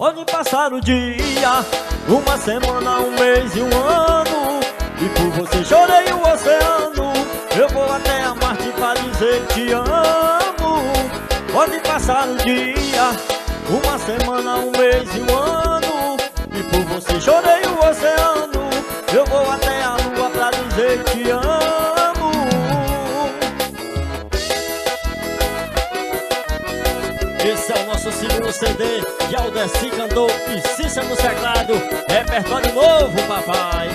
Pode passar o dia, uma semana, um mês e um ano, e por você chorei o oceano. Eu vou até a Marte pra dizer que te amo. Pode passar o dia, uma semana, um mês e um ano, e por você chorei o oceano. Eu vou até a Lua pra dizer que te amo. Esse é o nosso segundo CD de Aldeci cantou e Cícero no teclado. Repertório novo, papai.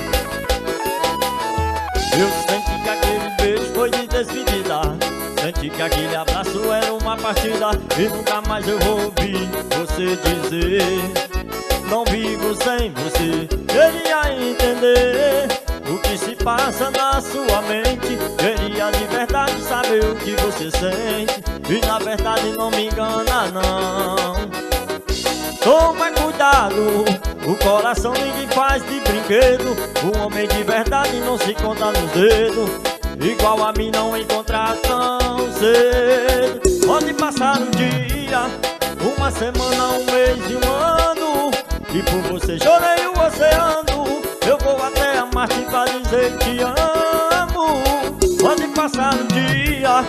Eu senti que aquele beijo foi de despedida, senti que aquele abraço era uma partida, e nunca mais eu vou ouvir você dizer não vivo sem você. Queria entender o que se passa na sua mente, queria de verdade saber o que você sente, e na verdade não me engana não. Toma cuidado, o coração ninguém faz de brinquedo, um homem de verdade não se conta nos dedos, igual a mim não encontrar tão cedo. Pode passar um dia, uma semana, um mês e um ano, e por você chorei o oceano. Eu vou até a Marte pra dizer que te amo. Pode passar um dia,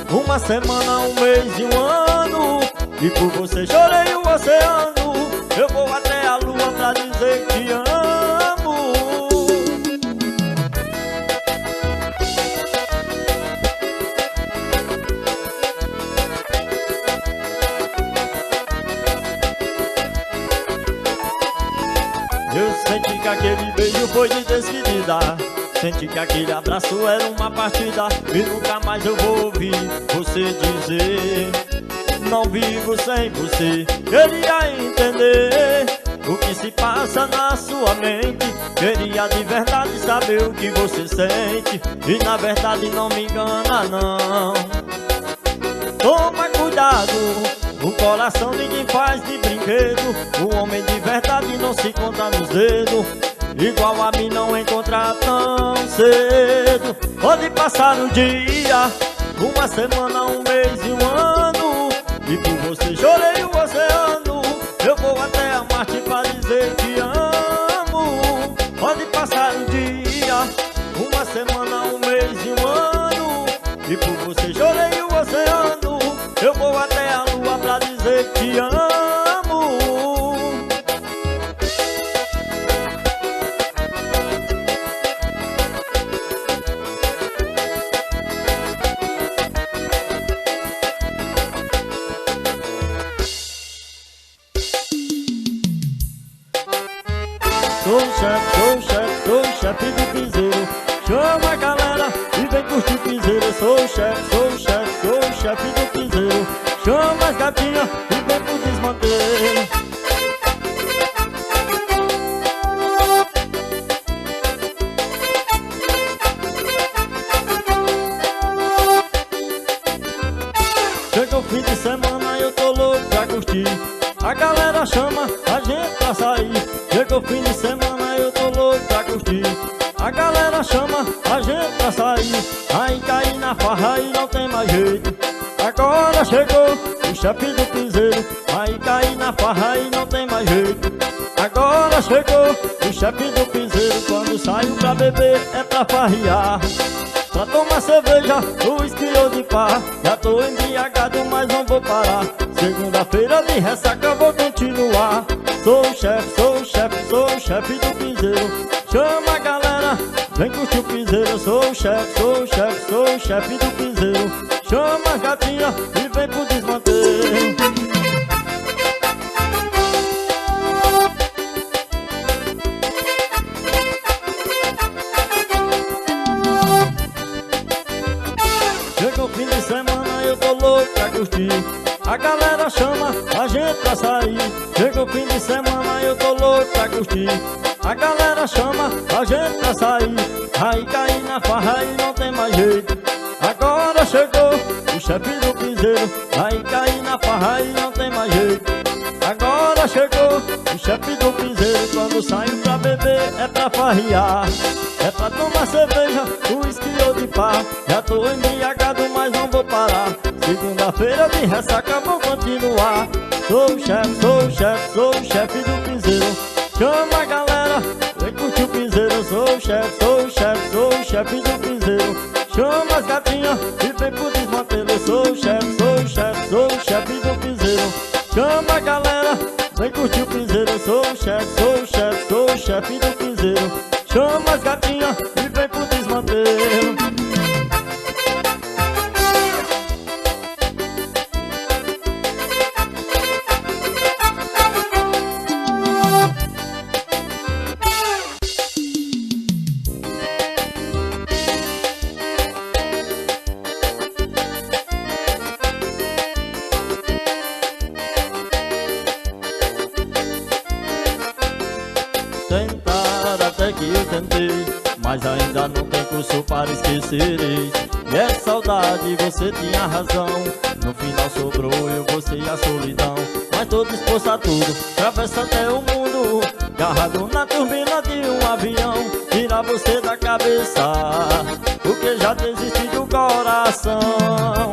uma semana, um mês e um ano, e por você chorei o oceano. Eu vou até a Lua pra dizer que te amo. Eu senti que aquele beijo foi de despedida, senti que aquele abraço era uma partida, e nunca mais eu vou ouvir você dizer não vivo sem você. Queria entender o que se passa na sua mente, queria de verdade saber o que você sente, e na verdade não me engana não. Toma cuidado, o coração ninguém faz de brinquedo, um homem de verdade não se conta nos dedos, igual a mim não encontrar tão cedo. Pode passar um dia, uma semana, um mês e um ano, e por você chorei o oceano. Eu vou até a Marte pra dizer que te amo. Pode passar um dia, uma semana, um mês e um ano, e por você chorei o oceano. Eu vou até a Lua pra dizer que te amo. Sou o chefe do piseiro. Chama a galera e vem curtir piseiro. Sou o chefe do piseiro. Chama as gatinhas e vem pro desmanteiro. Chegou o fim de semana e eu tô louco pra curtir. A galera chama a gente pra sair. Chegou o fim de semana e eu tô louco pra curtir. A galera chama a gente pra sair. Aí cair na farra e não tem mais jeito. Agora chegou o chefe do piseiro. Aí cair na farra e não tem mais jeito. Agora chegou o chefe do piseiro. Quando saio pra beber é pra farrear, pra tomar cerveja, uísque ou de pá. Já tô embriagado, mas não vou parar. Segunda-feira de ressaca vou continuar. Sou o chefe do piseiro. Chama a galera, vem curtir o piseiro. Sou o chefe do piseiro. Chama as gatinhas e vem pro desmanteiro. Chegou o fim de semana, eu tô louco pra curtir. A galera chama a gente pra sair. Chegou o fim de semana, eu tô louco pra curtir. A galera chama a gente pra sair. Aí cair na farra e não tem mais jeito. Agora chegou o chefe do piseiro. Aí cair na farra e não tem mais jeito. Agora chegou o chefe do piseiro. Quando saio pra beber é pra farrear, é pra tomar cerveja, uísque ou de pá. Já tô embriagado, mas não vou parar. Segunda-feira de ressaca vou continuar. Sou o chefe, sou o chefe, sou o chefe do piseiro. Chama a galera, vem curtir o piseiro. Sou o chefe, sou o chefe, sou o chefe do piseiro. Chama as gatinhas e vem pro desmantelo. Sou o chefe, sou o chefe, sou o chefe do piseiro. Chama a galera, vem curtir o piseiro. Sou o chefe, sou o chefe, sou o chefe do piseiro. Chama as gatinhas e vem pro desmantelo. Tentar até que eu tentei, mas ainda não tem curso para esquecereis. E é saudade, você tinha razão. No final sobrou eu, você e a solidão. Mas tô disposto a tudo, atravessa até o mundo, agarrado na turbina de um avião. Tira você da cabeça, porque já desisti do coração.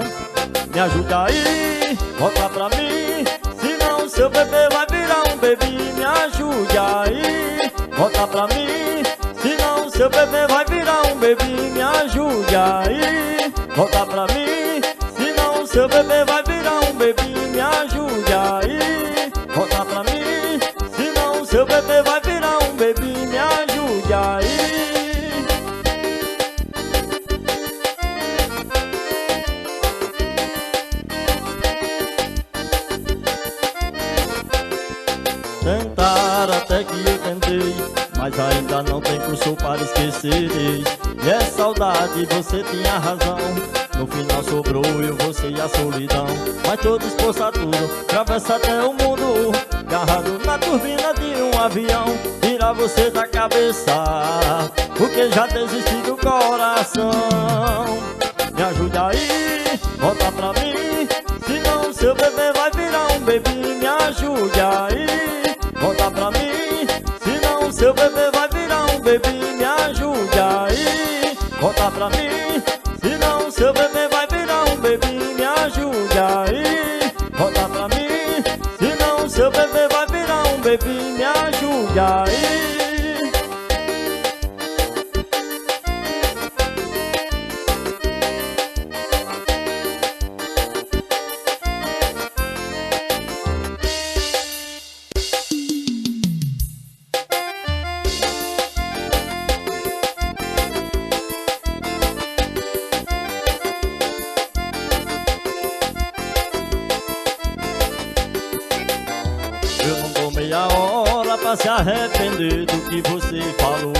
Me ajuda aí, volta pra mim, senão seu bebê vai virar um bebê. Me ajude aí, volta pra mim, senão seu bebê vai virar um bebê. Me ajude aí, volta pra mim, senão seu bebê vai virar um bebê. Me ajude aí, volta pra mim, senão seu bebê vai virar um bebê. Me ajude aí. Tentar até que eu tentei, mas ainda não tem curso para esquecereis. E é saudade, você tinha razão. No final sobrou eu, você e a solidão. Mas tô disposto a tudo, atravessa até o mundo, agarrado na turbina de um avião. Tira você da cabeça, porque já desisti do coração. Me ajude aí, volta pra mim, senão seu bebê vai virar um bebê. Me ajude aí, volta pra mim, senão seu bebê vai virar um bebê. Me ajude aí, volta pra mim, senão seu bebê vai virar um bebê. Me ajude aí, volta pra mim, senão seu bebê vai virar um bebê. Me ajude aí. Eu não dou meia hora pra se arrepender do que você falou.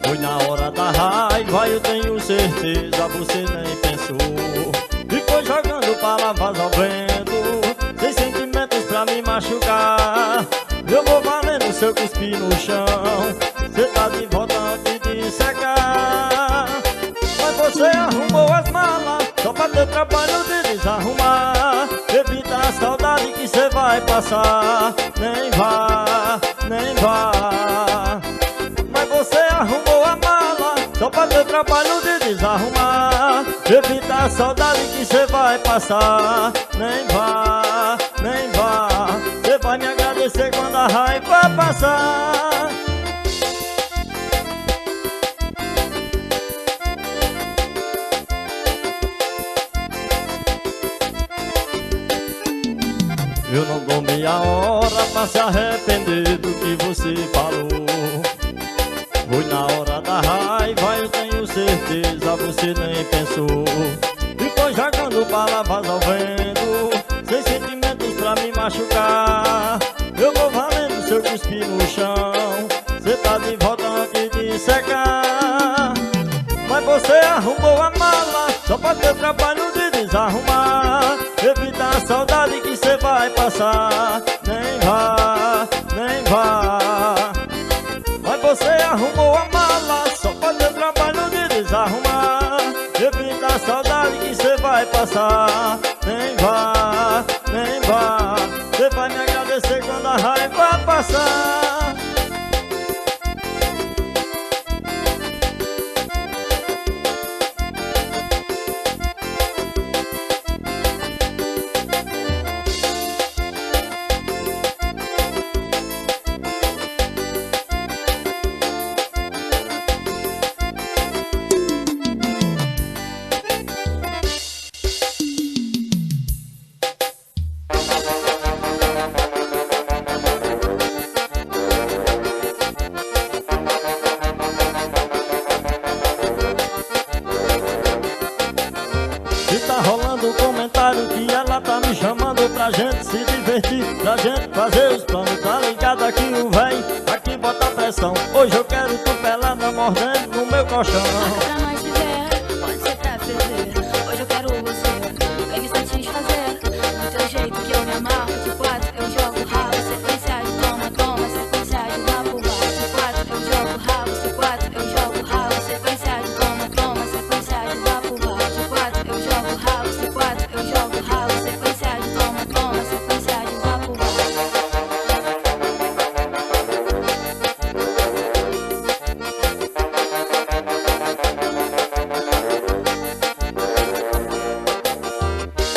Foi na hora da raiva, eu tenho certeza, você nem pensou. Ficou jogando palavras ao vento, sem sentimentos pra me machucar. Eu vou valendo seu cuspir no chão, cê tá de volta antes de secar. Mas você arrumou as malas só pra ter trabalho de desarrumar. Evita a saudade que cê vai passar. Nem vá, nem vá. Mas você arrumou a mala só pra ter trabalho de desarrumar. Evita a saudade que cê vai passar. Nem vá, nem vá. Cê vai me agradecer quando a raiva passar. Eu não dou meia hora pra se arrepender do que você falou. Foi na hora da raiva, eu tenho certeza, você nem pensou. Ficou jogando palavras ao vento, sem sentimentos pra me machucar. Eu vou valendo seu cuspir no chão, cê tá de volta antes de secar. Mas você arrumou a mala só pra ter trabalho de desarrumar. Evita a saudade que cê vai passar. Nem vá, nem vá. Mas você arrumou a mala só pra ter trabalho de desarrumar. Evita a saudade que cê vai passar. Nem vá, nem vá. Cê vai me agradecer quando a raiva passar. gente se divertir, pra gente fazer os planos. Tá ligado aqui o véi, aqui bota pressão. Hoje eu quero tu pelada mordendo no meu colchão. Pra nós viver, pode ser pra ferver. Hoje eu quero você, vem me satisfazer. Do teu jeito que eu me amarro, de quatro eu jogo rabo. Sequência de toma, toma, sequência de lá por baixo. De quatro eu jogo rabo, de quatro eu jogo rabo. Sequência de toma, toma, sequência de lá por baixo. De quatro eu jogo rabo, de quatro eu jogo rabo. Sequência de toma, toma, sequência de lá por baixo.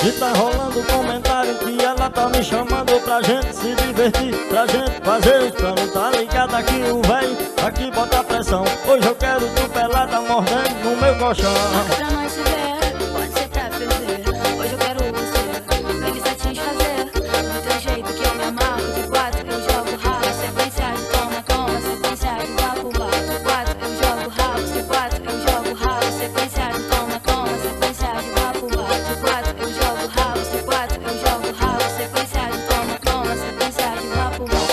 E tá rolando comentário que ela tá me chamando pra gente se divertir, pra gente fazer os planos. Tá ligado aqui o véi, aqui bota pressão. Hoje eu quero tu pelada mordendo no meu colchão. Pra nós se ver, pode ser pra ferver. Hoje eu quero você, vem me satisfazer. Do teu jeito que eu me amarro, de quatro eu jogo rabo. Sequência de toma, toma, sequência de lá por baixo. De quatro eu jogo rabo, de quatro eu jogo rabo. Sequência de toma, toma, sequência de lá por baixo. De quatro eu jogo rabo, de quatro eu jogo rabo. Sequência de toma, toma, sequência de lá por baixo.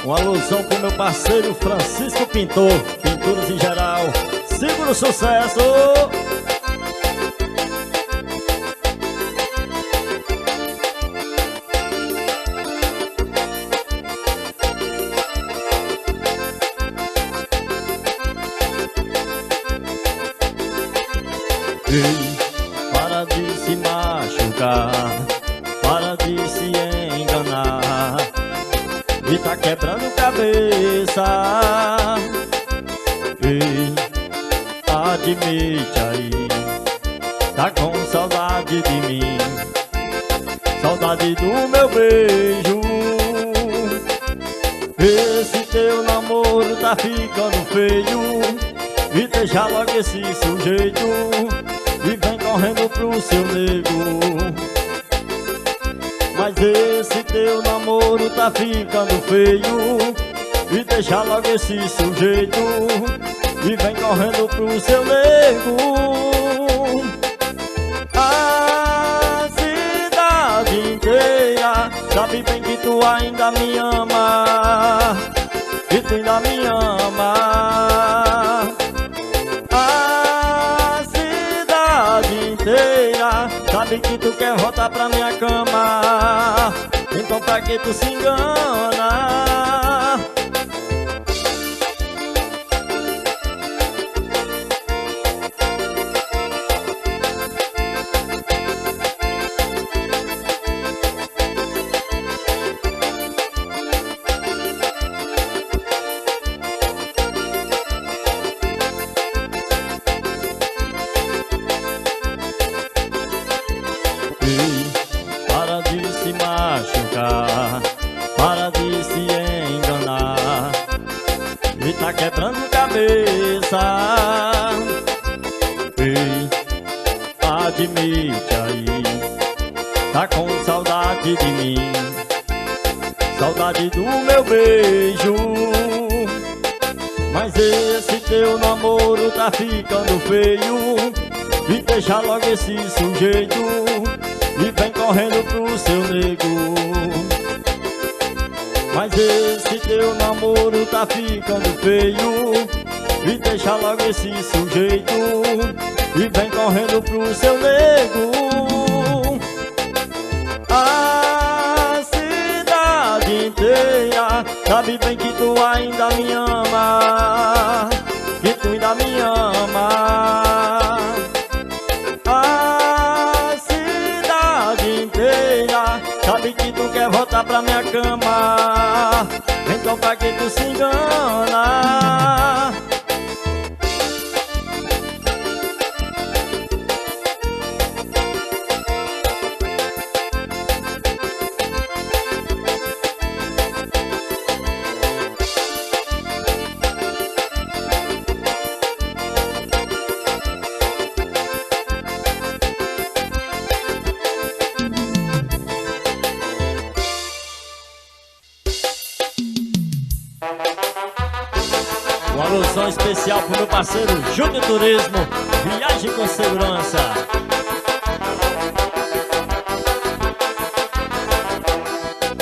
Uma alusão pro meu parceiro Francisco Pintor, pinturas em geral. Segura o sucesso! Ei, para de se machucar, para de se enganar. E tá quebrando cabeça. Ei, admite aí, tá com saudade de mim, saudade do meu beijo. Esse teu namoro tá ficando feio, e deixa logo esse sujeito e vem correndo pro seu nego. Mas esse teu namoro tá ficando feio, e deixa logo esse sujeito e vem correndo pro seu nego. A cidade inteira sabe bem que tu ainda me ama, que tu ainda me ama. A cidade inteira sabe que tu quer voltar pra minha cama. Então pra que tu se engana? Para de se machucar, para de se enganar, e tá quebrando cabeça. Ei, admite aí, tá com saudade de mim, saudade do meu beijo. Mas esse teu namoro tá ficando feio, e deixa logo esse sujeito e vem correndo pro seu nego. Mas esse teu namoro tá ficando feio, e deixa logo esse sujeito e vem correndo pro seu nego. A cidade inteira sabe bem que tu ainda me ama, que tu ainda me ama. A cidade inteira sabe que tu quer voltar pra minha cama. Então pra que tu se engana? Uma alusão especial pro meu parceiro Júnior Turismo, viagem com segurança.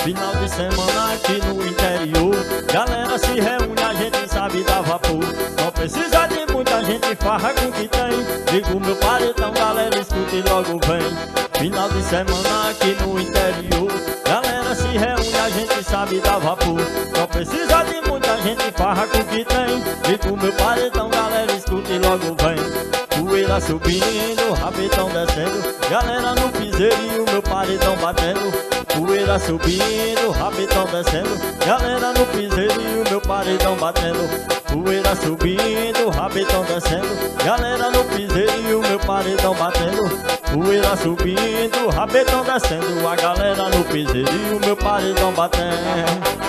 Final de semana aqui no interior, galera se reúne, a gente sabe dar vapor. Não precisa de muita gente, farra com o que tem. Ligo meu paredão, galera escuta e logo vem. Final de semana aqui no interior, galera se reúne, a gente sabe dar vapor. Não precisa de muita gente, farra com o que tem. Ligo meu paredão, galera escuta e logo vem. Poeira subindo, rabetão descendo, galera no piseiro e o meu paredão batendo. Poeira subindo, rabetão descendo, galera no piseiro e o meu paredão batendo. Poeira subindo, rabetão descendo, galera no piseiro e o meu paredão batendo. Poeira subindo, rabetão descendo, a galera no piseiro e o meu paredão batendo.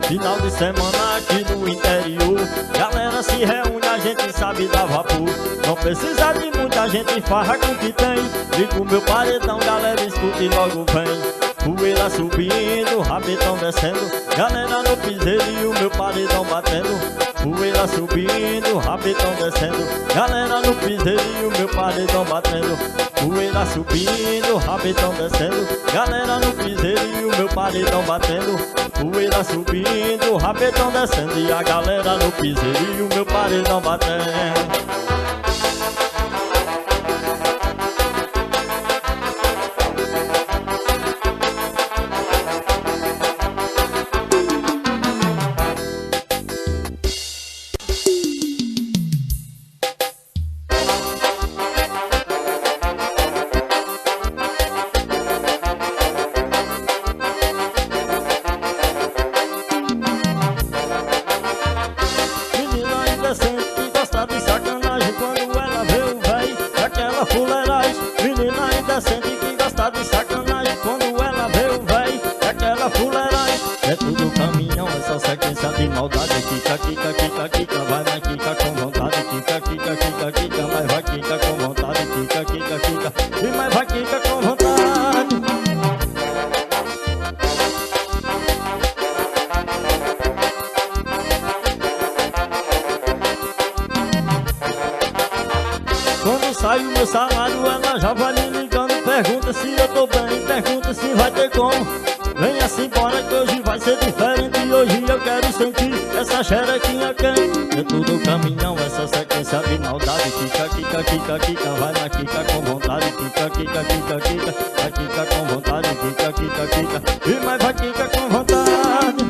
Final de semana aqui no interior, galera se reúne, a gente sabe dar vapor. Não precisa de muita gente, farra com o que tem. Ligo meu paredão, galera escuta e logo vem. Poeira subindo, rabetão descendo, galera no piseiro e o meu paredão batendo. Poeira subindo, rabetão descendo, galera no piseiro e o meu paredão batendo. Poeira subindo, rabetão descendo, galera no piseiro e o meu paredão batendo. Poeira subindo, rabetão descendo, e a galera no piseiro e o meu paredão batendo. É tudo caminhão, é só sequência de maldade. Kika, kika, kika, kika, vai na kika com vontade. Kika, kika, kika, kika, mas vai kika com vontade. Kika, kika, kika, e mais vai kika com vontade. Quando sai o meu salário, ela já vai me ligando. Pergunta se eu tô bem, pergunta se vai ter como. Venha-se embora que hoje vai ser diferente. Hoje eu quero sentir essa xerequinha quente. É tudo caminhão, essa sequência de maldade. Kika, kika, kika, kika, vai na kika com vontade. Kika, kika, kika, kika, vai kika com vontade. Kika, kika, kika, e mais vai kika com vontade.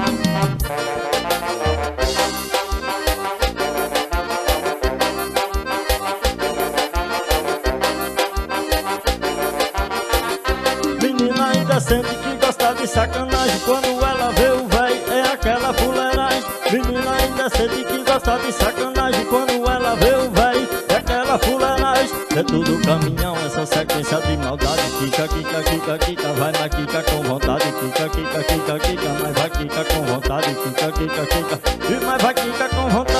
Menina indecente que gosta de sacanagem, quando ela vê o véi é aquela fuleiragem. Menina indecente que gosta de sacanagem, quando ela vê o véi é aquela fuleiragem. É tudo caminhão, essa sequência de maldade. Kika, kika, kika, kika, vai na kika com vontade. Kika, kika, kika, kika, mas vai kika com vontade. Kika, kika, kika, e mais vai kika com vontade.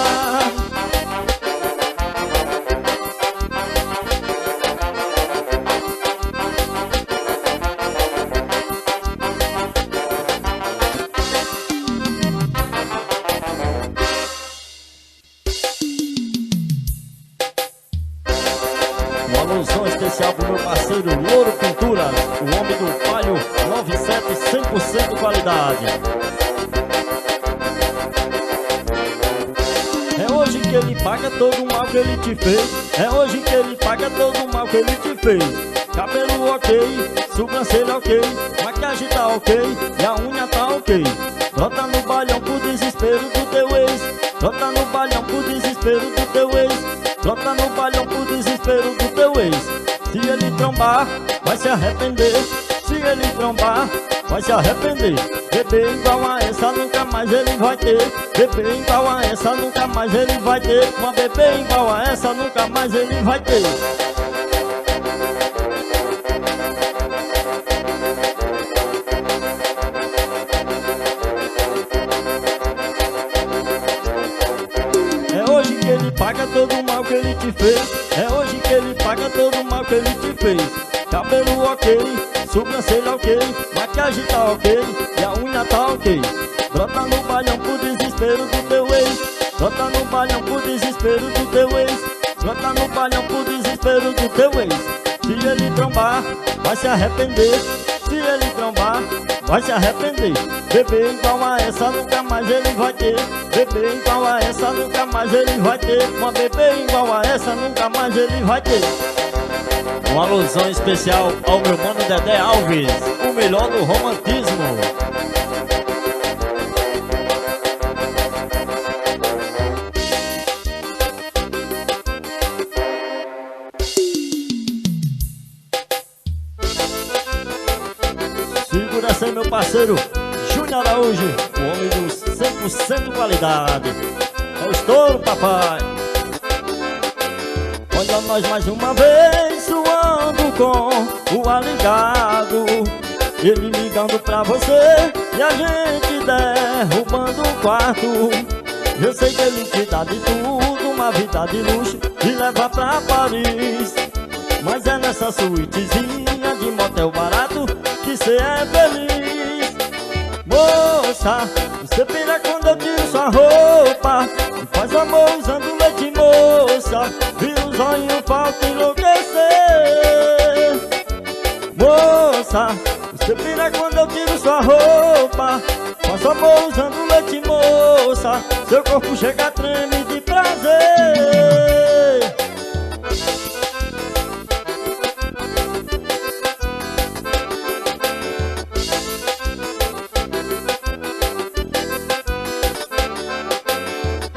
Uma alusão especial pro meu parceiro Louro Pinturas, o homem do Palio 97, 100% qualidade. É hoje que ele paga todo o mal que ele te fez. É hoje que ele paga todo o mal que ele te fez. Cabelo ok, sobrancelha ok, maquiagem tá ok e a unha tá ok. Brota no balhão pro desespero do teu ex. Brota no balhão pro desespero do teu ex. Brota no balhão pro desespero do teu ex. Se ele trombar, vai se arrepender. Se ele trombar, vai se arrepender. Bebê igual a essa nunca mais ele vai ter. Bebê igual a essa nunca mais ele vai ter. Uma bebê igual a essa nunca mais ele vai ter. É hoje que ele paga todo o mal que ele te fez. É hoje que ele paga todo o mal que ele te fez. Cabelo ok, sobrancelha ok, maquiagem tá ok e a unha tá ok. Brota no balhão pro desespero do teu ex. Brota no balhão pro desespero do teu ex. Brota no balhão pro desespero do teu ex. Se ele trombar, vai se arrepender. Se ele trombar, vai se arrepender. Bebê igual a essa nunca mais ele vai ter. Bebê igual a essa nunca mais ele vai ter. Uma bebê igual a essa nunca mais ele vai ter. Uma alusão especial ao meu mano Dedé Alves, o melhor do romantismo. Segura essa aí, meu parceiro Júnior Araújo, o homem dos 100% qualidade. É o estouro, papai. Olha nós mais uma vez suando com o aligado. Ele ligando pra você e a gente derrubando o quarto. Eu sei que ele te dá de tudo, uma vida de luxo, te leva pra Paris. Mas é nessa suítezinha de motel barato que cê é feliz. Moça, você pira quando eu tiro sua roupa e faz amor usando leite, moça. Vira o zóio, falta enlouquecer. Moça, você pira quando eu tiro sua roupa, faz amor usando leite, moça. Seu corpo chega a treme de prazer.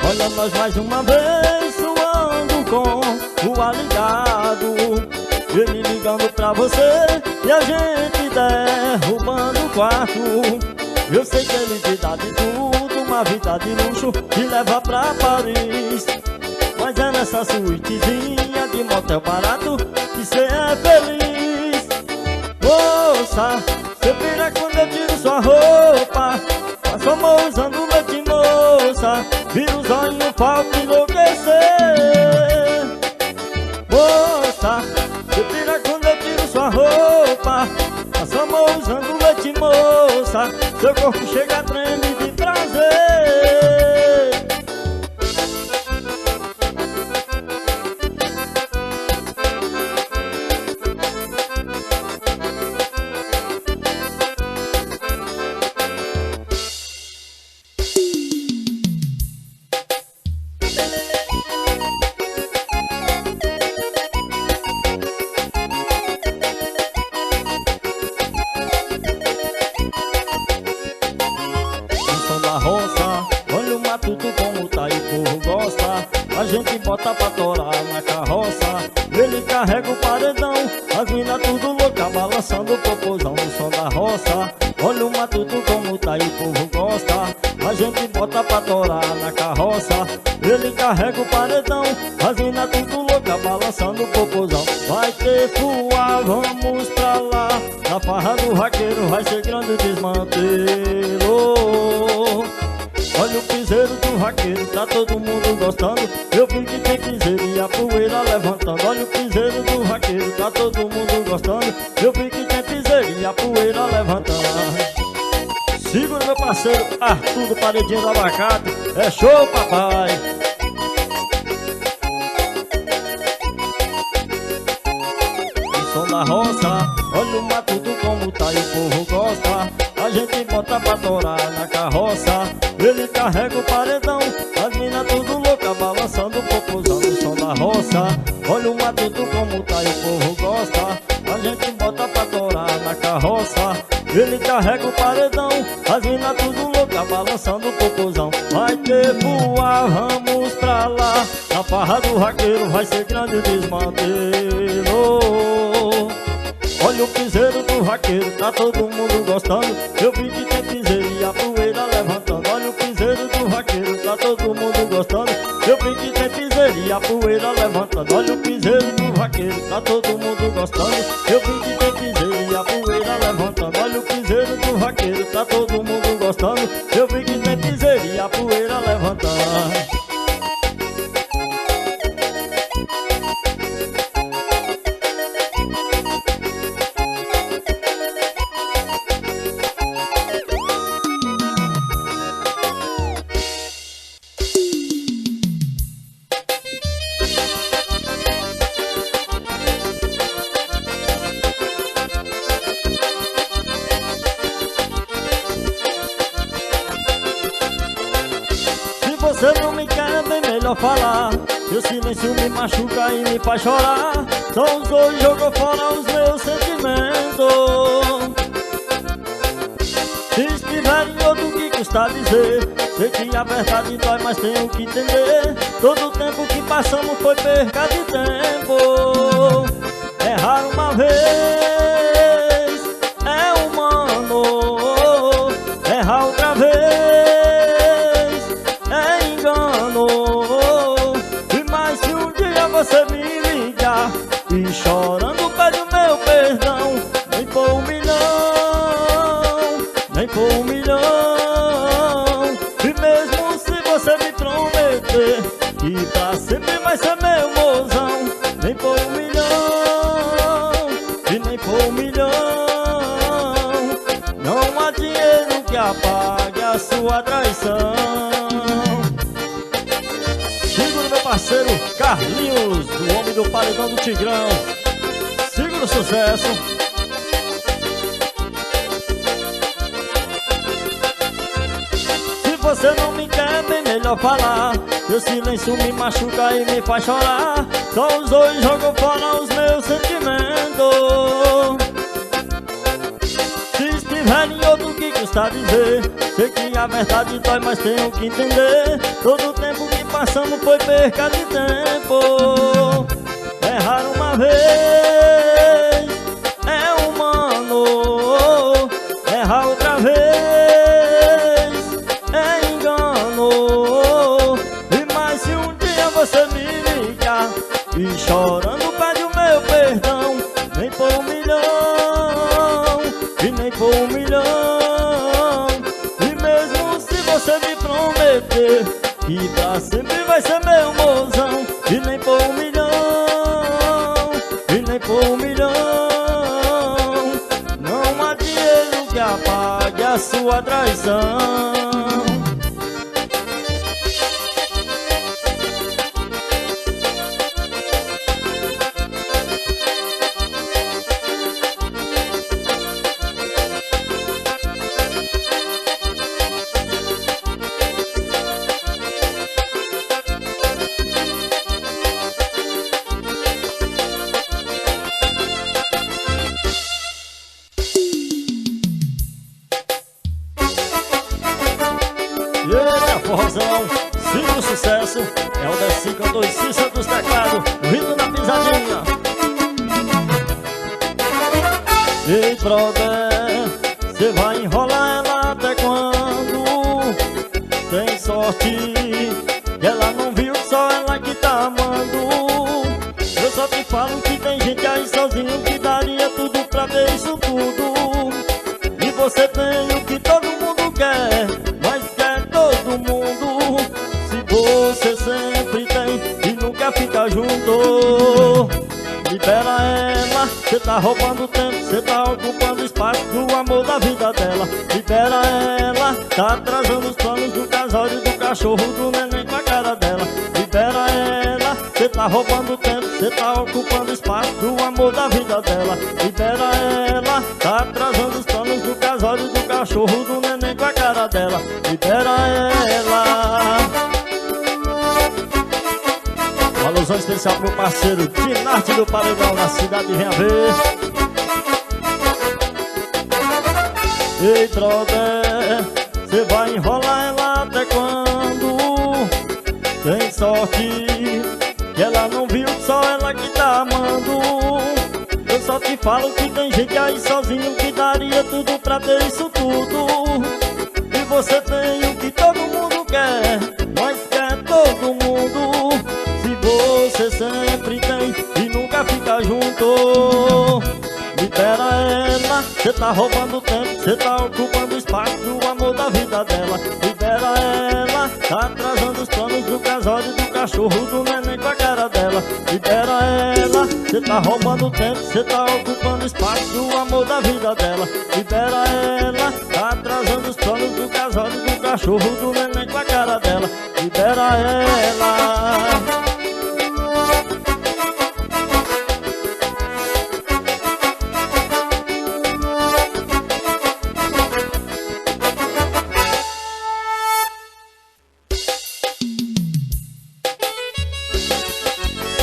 Olha nós mais uma vez suando com o aligado. Ele ligando pra você e a gente derrubando o quarto. Eu sei que ele te dá de tudo, uma vida de luxo, te leva pra Paris. Mas é nessa suítezinha de motel barato que cê é feliz. Moça, cê pira quando eu tiro sua roupa, passa amor usando leite, moça. Vira o zóio, falta enlouquecer. Moça, você pira quando eu tiro sua roupa, passa amor usando leite, moça. Seu corpo chega a treme de prazer. Olha o matuto como tá e o povo gosta. A gente bota pra torar na carroça. Ele carrega o paredão, as mina tudo louca, balançando o popozão no som da roça. Olha o matuto como tá e o povo gosta. A gente bota pra torar na carroça. Ele carrega o paredão, as mina tudo louca, balançando o popozão. Vai ter fuá, vamos pra lá. Na farra do vaqueiro vai ser grande desmantelo. Olha o piseiro do vaqueiro, tá todo mundo gostando. Eu vi que tem piseiro e a poeira levantando. Olha o piseiro do vaqueiro, tá todo mundo gostando. Eu vi que tem piseiro e a poeira levantando. Segura meu parceiro Arthur do Paredinho do Abacate. É show, papai. O som da roça, olha o matuto como tá e o povo gosta. A gente bota pra torar na carroça. Ele carrega o paredão, as mina tudo louca, balançando o popozão no som da roça. Olha o matuto como tá e o povo gosta. A gente bota pra torar na carroça. Ele carrega o paredão, as mina tudo louca, balançando o popozão. Vai ter voar, vamos pra lá. Na farra do vaqueiro vai ser grande o desmantelo. Olha o piseiro do vaqueiro, tá todo mundo gostando. Eu vi que tem piseiro e a poeira levantando. Olha o piseiro do vaqueiro, tá todo mundo gostando. Eu vi que tem piseiro e a poeira levantando. Olha o piseiro do vaqueiro, tá todo mundo gostando. Eu vi que tem piseiro e a poeira levantando. Olha o piseiro do vaqueiro, tá todo mundo gostando. Eu vi que tem piseiro e a poeira levantando. melhor falar. Seu silêncio me machuca e me faz chorar. Só usou e jogou fora os meus sentimentos. Se estiver em outro, que custa dizer? Sei que a verdade dói, mas tenho que entender. Todo o tempo que passamos foi perca de tempo. Errar uma vez é humano, errar outra vez é engano. E mais se um dia você me ligar e chorando pede o meu perdão, nem por 1 milhão, nem por 1 milhão. E mesmo se você me prometer que pra sempre vai ser meu mozão, nem por 1 milhão, e nem por 1 milhão. Não há dinheiro que apague a sua traição. Segura meu parceiro Carlinhos, o homem do paredão do Tigrão. Segura o sucesso. Se você não me quer, bem melhor falar. Seu silêncio me machuca e me faz chorar. Só os dois jogam fora os meus sentimentos. Se estiver em outro, que custa dizer? Sei que a verdade dói, mas tenho que entender. Todo o tempo que passamos foi perca de tempo. Errar uma vez é humano, errar outra vez é engano. E mais se um dia você me ligar e chorando pede o meu perdão, nem por 1 milhão, e nem por 1 milhão. E mesmo se você me prometer que pra sempre vai ser meu mozão, e nem por 1 milhão, e nem por 1 milhão. Não há dinheiro que apague a sua traição. Eita, forrozão, siga o sucesso. É o da 52 Cissa dos Teclados, rindo na pisadinha. Ei, brother, cê vai enrolar ela até quando? Tem sorte que ela não viu, só ela que tá amando. Eu só te falo que tem gente aí sozinho que daria tudo pra ver isso tudo. E você tem o que todo mundo quer, mas quer todo mundo. Se você sempre tem e nunca fica junto, libera ela, cê tá roubando tempo, cê tá ocupando espaço do amor da vida dela. Libera ela, tá atrasando os planos do casório, do cachorro, do neném com a cara dela. Libera ela, cê tá roubando tempo, cê tá ocupando espaço do amor da vida dela. Libera ela, tá atrasando os planos do casório, do cachorro, do neném com a cara dela. Libera ela. Uma alusão especial pro parceiro Dinarte do Paredão, na cidade de Venha Ver. Ei, brother, cê vai enrolar ela até quando? Tem sorte que ela não viu, só ela que tá amando. Eu só te falo que tem gente aí sozinho que daria tudo pra ter isso tudo. E você tem o que todo mundo quer, mas quer todo mundo. Se você sempre tem e nunca fica junto, libera ela, cê tá roubando tempo, cê tá ocupando espaço do amor da vida dela. Libera ela, tá atrasando os planos do casório, do cachorro, do neném com a cara dela. Libera ela, cê tá roubando tempo, cê tá ocupando espaço do amor da vida dela. Libera ela, tá atrasando os planos do casório, do cachorro, do neném com a cara dela. Libera ela.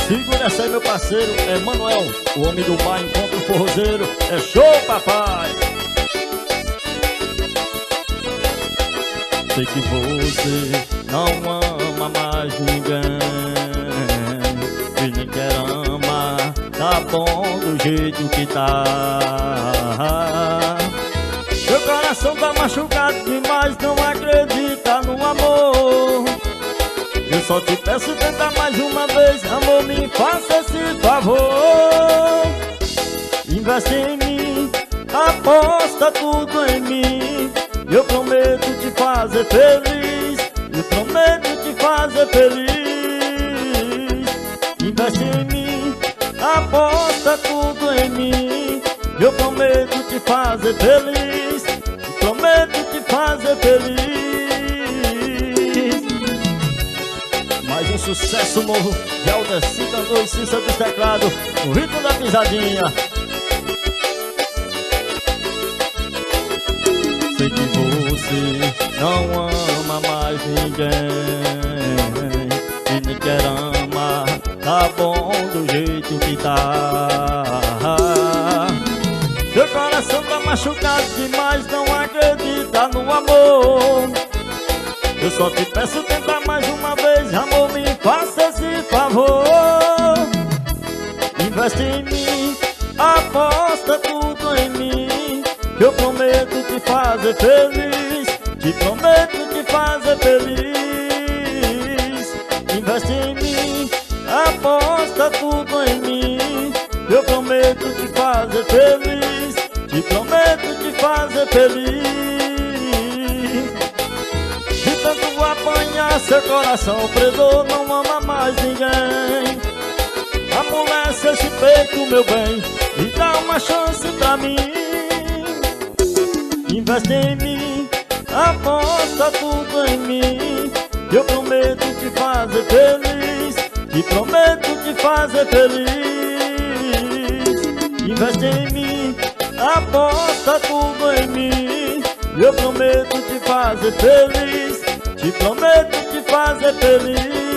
Segura essa aí, meu parceiro, é Manuel, o homem do mar encontra o forrozeiro. É show, papai! Sei que você não ama mais ninguém e nem quer amar, tá bom do jeito que tá. Seu coração tá machucado demais, não acredita no amor. Eu só te peço, tenta mais uma vez, amor, me faça esse favor. Investe em mim, aposta tudo em mim. Eu prometo te fazer feliz, eu prometo te fazer feliz. Investe em mim, aposta tudo em mim. Eu prometo te fazer feliz, eu prometo te fazer feliz. Mais um sucesso novo de Aldeci Cantor e Cissa dos Teclados, o ritmo da pisadinha. Sei que você não ama mais ninguém e nem quer amar, tá bom do jeito que tá. Seu coração tá machucado demais, não acredita no amor. Eu só te peço, tenta mais uma vez, amor, me faça esse favor. Investe em mim, aposta tudo em mim. Eu prometo te fazer feliz, te prometo te fazer feliz. Investe em mim, aposta tudo em mim. Eu prometo te fazer feliz, te prometo te fazer feliz. De tanto apanhar, seu coração preso não ama mais ninguém. Amolece esse peito, meu bem, e dá uma chance pra mim. Investe em mim, aposta tudo em mim. Eu prometo te fazer feliz, te prometo te fazer feliz. Investe em mim, aposta tudo em mim. Eu prometo te fazer feliz, te prometo te fazer feliz.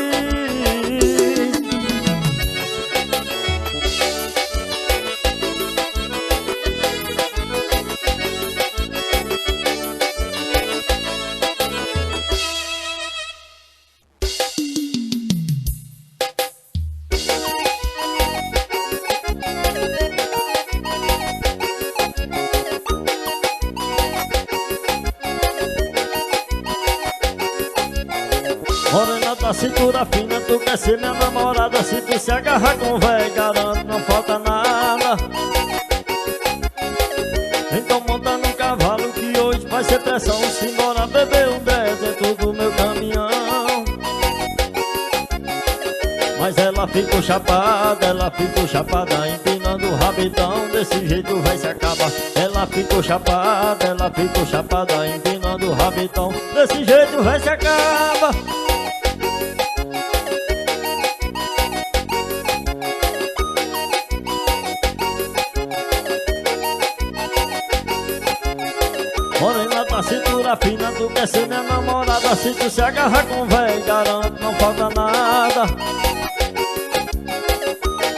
Morena da cintura fina, tu quer ser minha namorada. Se tu se agarrar com véi, garanto, não falta nada. Então monta no cavalo que hoje vai ser pressão. Simbora beber um dré dentro do meu caminhão. Mas ela ficou chapada, empinando o rabetão. Desse jeito vai se acabar. Ela ficou chapada, empinando o rabetão. Desse jeito vai se acabar. Morena da cintura fina, tu quer ser minha namorada. Se tu se agarrar com véi, garanto, não falta nada.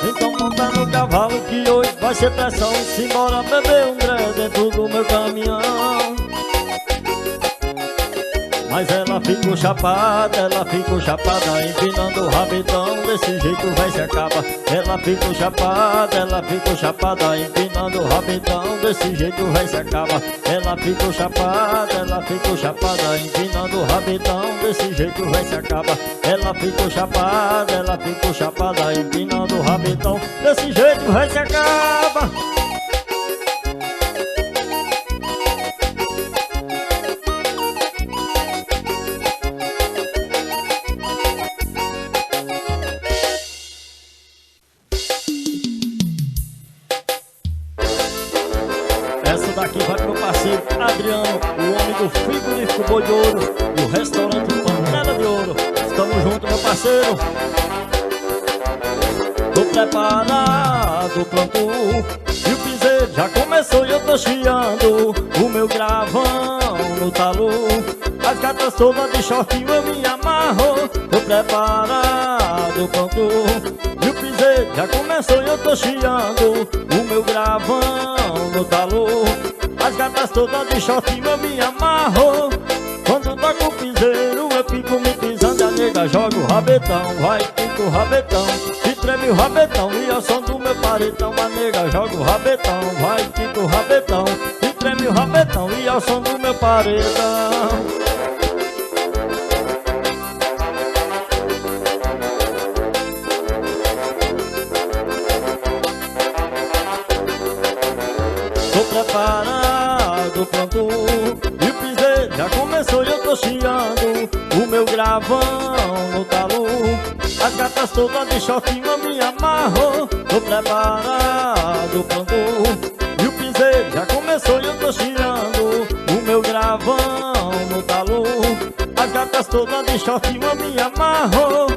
Então monta no cavalo que hoje vai ser pressão. Simbora beber um dré dentro do meu caminhão. Mas ela ficou chapada, empinando o rabetão. Desse jeito vai se acabar. Ela ficou chapada, empinando o rabetão. Desse jeito vai se acabar. Ela ficou chapada, empinando o rabetão. Desse jeito vai se acabar. Ela ficou chapada, empinando o rabetão. Desse jeito vai se acabar. Essa daqui vai pro parceiro Adriano, o homem do frigorífico Boi de Ouro, do restaurante Panela de Ouro. Estamos juntos, meu parceiro. Tô preparado, pronto, e o piseiro já começou e eu tô chiando o meu gravão no talo. As gatas todas de shortinho eu me amarro. Tô preparado, pronto, e o piseiro já começou e eu tô chiando. O meu gravão no talo, as gatas todas de shortinho eu me amarro. Quando toco o piseiro eu fico me pisando. A nega joga o rabetão, vai fica o rabetão, e treme o rabetão e ao som do meu paredão. A nega joga o rabetão, vai fica o rabetão, e treme o rabetão e ao som do meu paredão. Tô preparado, pronto, e o piseiro já começou e eu tô chiando. O meu gravão no talo, as gatas todas de shortinho eu me amarro. Tô preparado, pronto, e o piseiro já começou e eu tô chiando. O meu gravão no talo, as gatas todas de shortinho eu me amarro.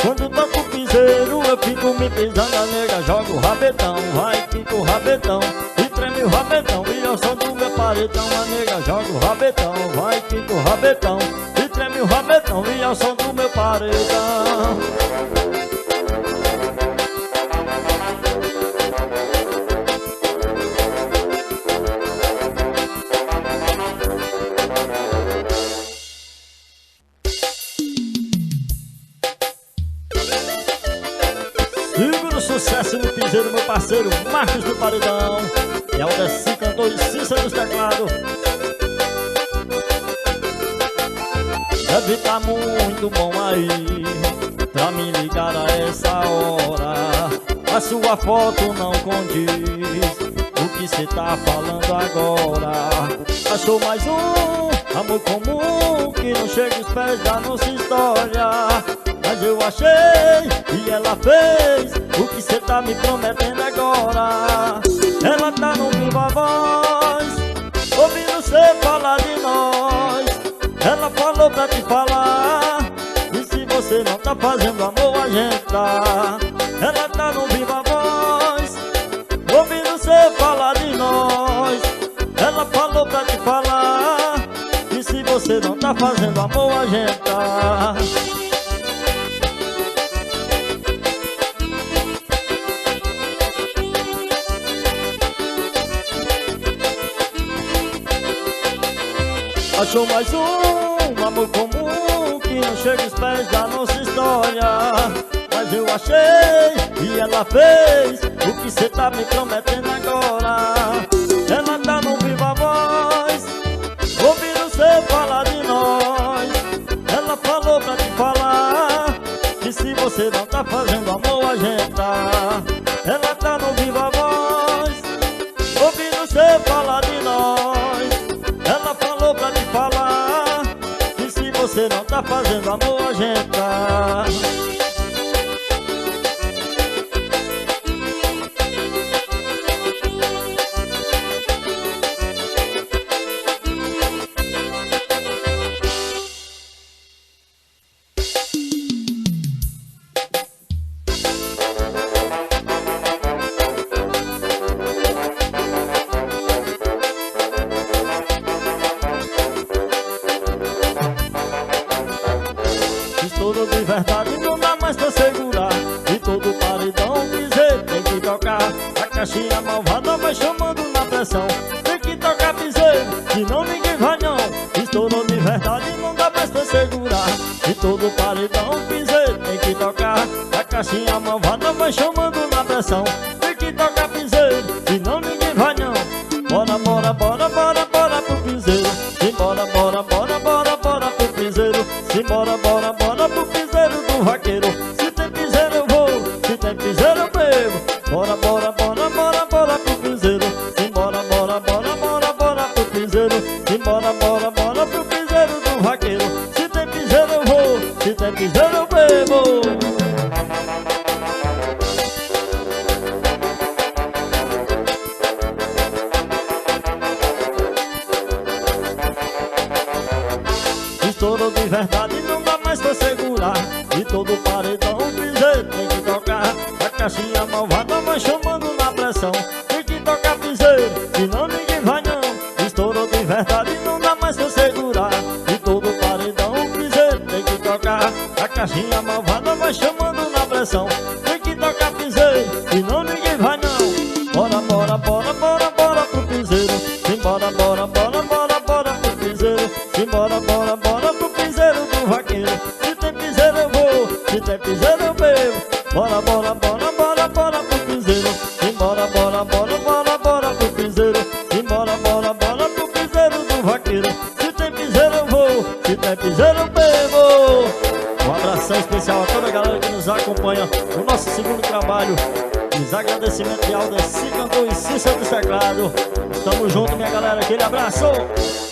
Quando toco o piseiro eu fico me pisando. A nega joga o rabetão, vai fica o rabetão, e treme o rabetão e ao som do meu paredão. A nega joga o rabetão, vai fica o rabetão, e treme o rabetão e ao som do meu paredão. Segura o sucesso no piseiro, meu parceiro Marcos do Paredão, e Aldeci cantor e Cícero dos teclados. Deve tá muito bom aí pra me ligar a essa hora. A sua foto não condiz o que cê tá falando agora. Achou mais um amor comum que não chega aos pés da nossa história. Mas eu achei e ela fez o que cê tá me prometendo agora. Ela tá no viva voz, ouvindo cê falar de nós. Ela falou pra te falar, e se você não tá fazendo amor, a gente tá. Ela tá no viva voz, ouvindo cê falar de nós. Ela falou pra te falar, e se você não tá fazendo amor, a gente tá. Achou mais um amor comum que não chega aos pés da nossa história. Mas eu achei e ela fez o que cê tá me prometendo agora. Ela tá no viva voz, ouvindo cê falar de nós. Ela falou pra te falar, que se você não tá fazendo amor, a gente tá. Ela tá no viva voz, ouvindo cê falar de nós. Ela falou pra te falar, que se você não tá fazendo amor, a gente tá. Estouro de verdade, não dá mais pra segurar, e todo paredão piseiro tem que tocar. A caixinha malvada vai chamando na pressão, tem que tocar piseiro, senão ninguém vai não. Estouro de verdade, não dá mais pra segurar, e todo paredão piseiro tem que tocar. A caixinha malvada vai chamando na pressão, tem que tocar piseiro, senão ninguém vai não. Bora, bora, bora, bora, bora pro piseiro, simbora, bora, bora, bora, bora pro piseiro, simbora, bora, bora pro piseiro do vaqueiro. Se tem piseiro eu vou, se tem piseiro eu bebo. Bora, bora, bora, bora, bora pro piseiro, simbora, bora, bora, bora, bora pro piseiro, simbora, bora, bora pro piseiro do vaqueiro. Se tem piseiro eu vou, se tem piseiro eu bebo. Estouro de verdade, não dá mais pra segurar, e todo paredão piseiro tem que tocar. A caixinha malvada vai chamando na pressão, tem que tocar piseiro, senão ninguém vai não. Estouro de verdade, não dá mais pra segurar, e todo paredão piseiro tem que tocar. A caixinha malvada vai chamando na pressão, tem que tocar piseiro, campanha do nosso segundo trabalho. Os agradecimentos de Aldeci Cantor e Cícero do Teclado. Tamo junto, minha galera, aquele abraço!